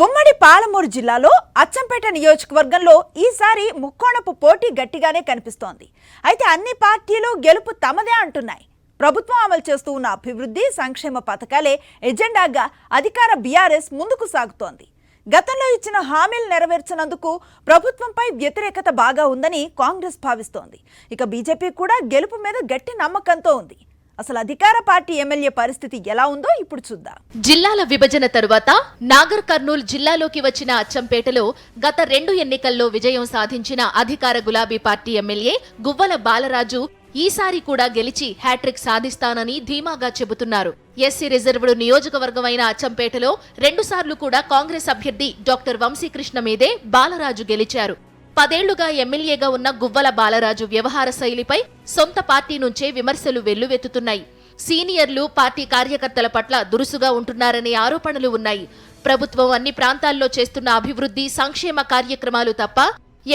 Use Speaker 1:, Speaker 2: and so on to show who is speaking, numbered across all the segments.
Speaker 1: ఉమ్మడి పాలమూరు జిల్లాలో అచ్చంపేట నియోజకవర్గంలో ఈసారి ముక్కోణపు పోటీ గట్టిగానే కనిపిస్తోంది. అయితే అన్ని పార్టీలు గెలుపు తమదే అంటున్నాయి. ప్రభుత్వం అమలు చేస్తూ ఉన్న అభివృద్ధి సంక్షేమ పథకాలే ఎజెండాగా అధికార బీఆర్ఎస్ ముందుకు సాగుతోంది. గతంలో ఇచ్చిన హామీలు నెరవేర్చినందుకు ప్రభుత్వంపై వ్యతిరేకత బాగా ఉందని కాంగ్రెస్ భావిస్తోంది. ఇక బీజేపీ కూడా గెలుపు మీద గట్టి నమ్మకంతో ఉంది. అసలు అధికార పార్టీ ఎమ్మెల్యే పరిస్థితి ఎలా ఉందో ఇప్పుడు చూద్దాం.
Speaker 2: జిల్లాల విభజన తరువాత నాగర్ కర్నూల్ జిల్లాలోకి వచ్చిన అచ్చంపేటలో గత 2 ఎన్నికల్లో విజయం సాధించిన అధికార గులాబీ పార్టీ ఎమ్మెల్యే గువ్వల బాలరాజు ఈసారి కూడా గెలిచి హ్యాట్రిక్ సాధిస్తానని ధీమాగా చెబుతున్నారు. ఎస్సీ రిజర్వ్డ్ నియోజకవర్గమైన అచ్చంపేటలో 2 సార్లు కూడా కాంగ్రెస్ అభ్యర్థి డాక్టర్ వంశీకృష్ణ మీదే బాలరాజు గెలిచారు. 10 ఏళ్లుగా ఎమ్మెల్యేగా ఉన్న గువ్వల బాలరాజు వ్యవహార శైలిపై సొంత పార్టీ నుంచే విమర్శలు వెల్లువెత్తుతున్నాయి. సీనియర్లు పార్టీ కార్యకర్తల పట్ల దురుసుగా ఉంటున్నారనే ఆరోపణలు ఉన్నాయి. ప్రభుత్వం అన్ని ప్రాంతాల్లో చేస్తున్న అభివృద్ధి సంక్షేమ కార్యక్రమాలు తప్ప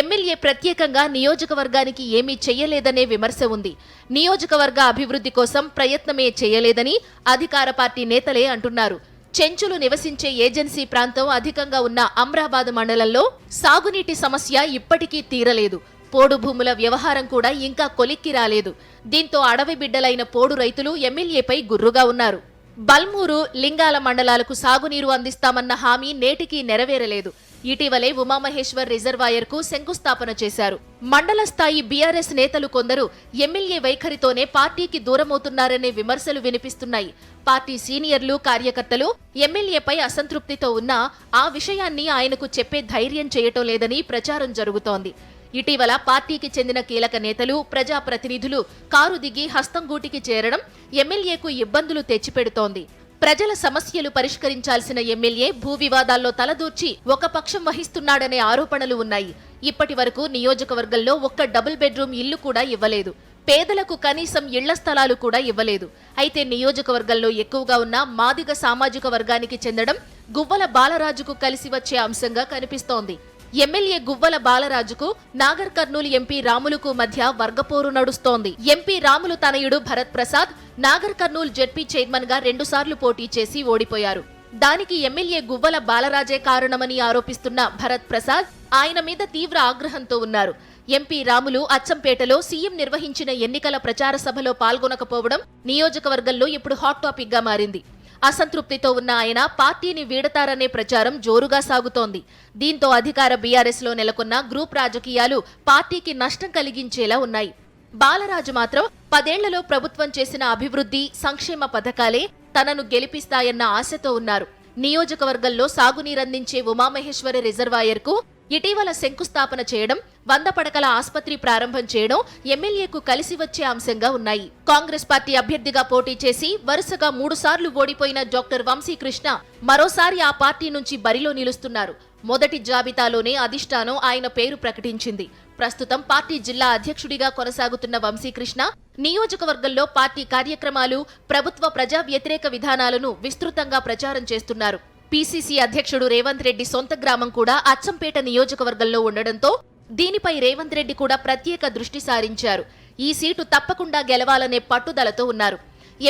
Speaker 2: ఎమ్మెల్యే ప్రత్యేకంగా నియోజకవర్గానికి ఏమీ చెయ్యలేదనే విమర్శ ఉంది. నియోజకవర్గ అభివృద్ధి కోసం ప్రయత్నమే చేయలేదని అధికార పార్టీ నేతలే అంటున్నారు. చెంచులు నివసించే ఏజెన్సీ ప్రాంతం అధికంగా ఉన్న అమ్రాబాద్ మండలంలో సాగునీటి సమస్య ఇప్పటికీ తీరలేదు. పోడు భూముల వ్యవహారం కూడా ఇంకా కొలిక్కి రాలేదు. దీంతో అడవి బిడ్డలైన పోడు రైతులు ఎమ్మెల్యేపై గుర్రుగా ఉన్నారు. బల్మూరు, లింగాల మండలాలకు సాగునీరు అందిస్తామన్న హామీ నేటికీ నెరవేరలేదు. ఇటీవలే ఉమామహేశ్వర్ రిజర్వాయర్కు శంకుస్థాపన చేశారు. మండల స్థాయి బీఆర్ఎస్ నేతలు కొందరు ఎమ్మెల్యే వైఖరితోనే పార్టీకి దూరమవుతున్నారనే విమర్శలు వినిపిస్తున్నాయి. పార్టీ సీనియర్లు కార్యకర్తలు ఎమ్మెల్యేపై అసంతృప్తితో ఉన్నా ఆ విషయాన్ని ఆయనకు చెప్పే ధైర్యం చేయటం లేదని ప్రచారం జరుగుతోంది. ఇటీవల పార్టీకి చెందిన కీలక నేతలు, ప్రజాప్రతినిధులు కారు దిగి హస్తంగూటికి చేరడం ఎమ్మెల్యేకు ఇబ్బందులు తెచ్చిపెడుతోంది. ప్రజల సమస్యలు పరిష్కరించాల్సిన ఎమ్మెల్యే భూ వివాదాల్లో తలదూర్చి ఒక పక్షం వహిస్తున్నాడనే ఆరోపణలు ఉన్నాయి. ఇప్పటి వరకు నియోజకవర్గంలో ఒక్క డబుల్ బెడ్రూమ్ ఇల్లు కూడా ఇవ్వలేదు. పేదలకు కనీసం ఇళ్ల స్థలాలు కూడా ఇవ్వలేదు. అయితే నియోజకవర్గంలో ఎక్కువగా ఉన్న మాదిగ సామాజిక వర్గానికి చెందడం గువ్వల బాలరాజుకు కలిసి వచ్చే అంశంగా కనిపిస్తోంది. ఎమ్మెల్యే గువ్వల బాలరాజుకు నాగర్ కర్నూలు ఎంపీ రాములుకు మధ్య వర్గపోరు నడుస్తోంది. ఎంపీ రాములు తనయుడు భరత్ ప్రసాద్ నాగర్ కర్నూలు జెడ్పీ చైర్మన్ గా 2 సార్లు పోటీ చేసి ఓడిపోయారు. దానికి ఎమ్మెల్యే గువ్వల బాలరాజే కారణమని ఆరోపిస్తున్న భరత్ ప్రసాద్ ఆయన మీద తీవ్ర ఆగ్రహంతో ఉన్నారు. ఎంపీ రాములు అచ్చంపేటలో సీఎం నిర్వహించిన ఎన్నికల ప్రచార సభలో పాల్గొనకపోవడం నియోజకవర్గంలో ఇప్పుడు హాట్ టాపిక్ గా మారింది. అసంతృప్తితో ఉన్న ఆయన పార్టీని వీడతారనే ప్రచారం జోరుగా సాగుతోంది. దీంతో అధికార బీఆర్ఎస్ లో నెలకొన్న గ్రూప్ రాజకీయాలు పార్టీకి నష్టం కలిగించేలా ఉన్నాయి. బాలరాజు మాత్రం 10 ఏళ్లలో ప్రభుత్వం చేసిన అభివృద్ధి సంక్షేమ పథకాలే తనను గెలిపిస్తాయన్న ఆశతో ఉన్నారు. నియోజకవర్గంలో సాగునీరందించే ఉమామహేశ్వరి రిజర్వాయర్కు ఇటీవల శంకుస్థాపన చేయడం, 100 పడకల ఆస్పత్రి ప్రారంభం చేయడం ఎమ్మెల్యేకు కలిసి వచ్చే అంశంగా ఉన్నాయి. కాంగ్రెస్ పార్టీ అభ్యర్థిగా పోటీ చేసి వరుసగా 3 సార్లు ఓడిపోయిన డాక్టర్ వంశీకృష్ణ మరోసారి ఆ పార్టీ నుంచి బరిలో నిలుస్తున్నారు. మొదటి జాబితాలోనే అధిష్టానం ఆయన పేరు ప్రకటించింది. ప్రస్తుతం పార్టీ జిల్లా అధ్యక్షుడిగా కొనసాగుతున్న వంశీకృష్ణ నియోజకవర్గంలో పార్టీ కార్యక్రమాలు, ప్రభుత్వ ప్రజా వ్యతిరేక విధానాలను విస్తృతంగా ప్రచారం చేస్తున్నారు. పీసీసీ అధ్యక్షుడు రేవంత్ రెడ్డి సొంత గ్రామం కూడా అచ్చంపేట నియోజకవర్గంలో ఉండడంతో దీనిపై రేవంత్ రెడ్డి కూడా ప్రత్యేక దృష్టి సారించారు. ఈ సీటు తప్పకుండా గెలవాలనే పట్టుదలతో ఉన్నారు.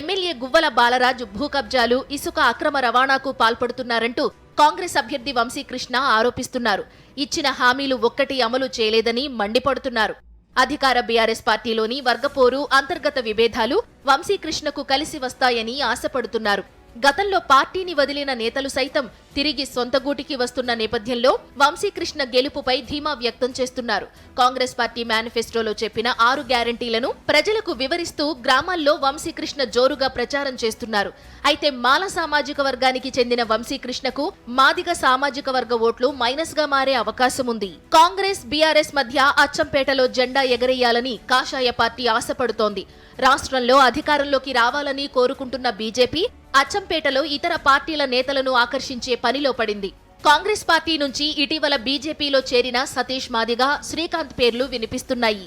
Speaker 2: ఎమ్మెల్యే గువ్వల బాలరాజు భూ కబ్జాలు, ఇసుక అక్రమ రవాణాకు పాల్పడుతున్నారంటూ కాంగ్రెస్ అభ్యర్థి వంశీకృష్ణ ఆరోపిస్తున్నారు. ఇచ్చిన హామీలు ఒక్కటి అమలు చేయలేదని మండిపడుతున్నారు. అధికార బీఆర్ఎస్ పార్టీలోని వర్గపోరు, అంతర్గత విభేదాలు వంశీకృష్ణకు కలిసి వస్తాయని ఆశపడుతున్నారు. గతంలో పార్టీని వదిలిన నేతలు సైతం తిరిగి సొంత గూటికి వస్తున్న నేపథ్యంలో వంశీకృష్ణ గెలుపుపై ధీమా వ్యక్తం చేస్తున్నారు. కాంగ్రెస్ పార్టీ మేనిఫెస్టోలో చెప్పిన 6 గ్యారంటీలను ప్రజలకు వివరిస్తూ గ్రామాల్లో వంశీకృష్ణ జోరుగా ప్రచారం చేస్తున్నారు. అయితే మాల సామాజిక వర్గానికి చెందిన వంశీకృష్ణకు మాదిగ సామాజిక వర్గ ఓట్లు మైనస్ గా మారే అవకాశం ఉంది. కాంగ్రెస్ బీఆర్ఎస్ మధ్య అచ్చంపేటలో జెండా ఎగరేయాలని కాషాయ పార్టీ ఆశపడుతోంది. రాష్ట్రంలో అధికారంలోకి రావాలని కోరుకుంటున్న బీజేపీ అచ్చంపేటలో ఇతర పార్టీల నేతలను ఆకర్షించే పనిలో పడింది. కాంగ్రెస్ పార్టీ నుంచి ఇటీవల బీజేపీలో చేరిన సతీష్ మాదిగ, శ్రీకాంత్ పేర్లు వినిపిస్తున్నాయి.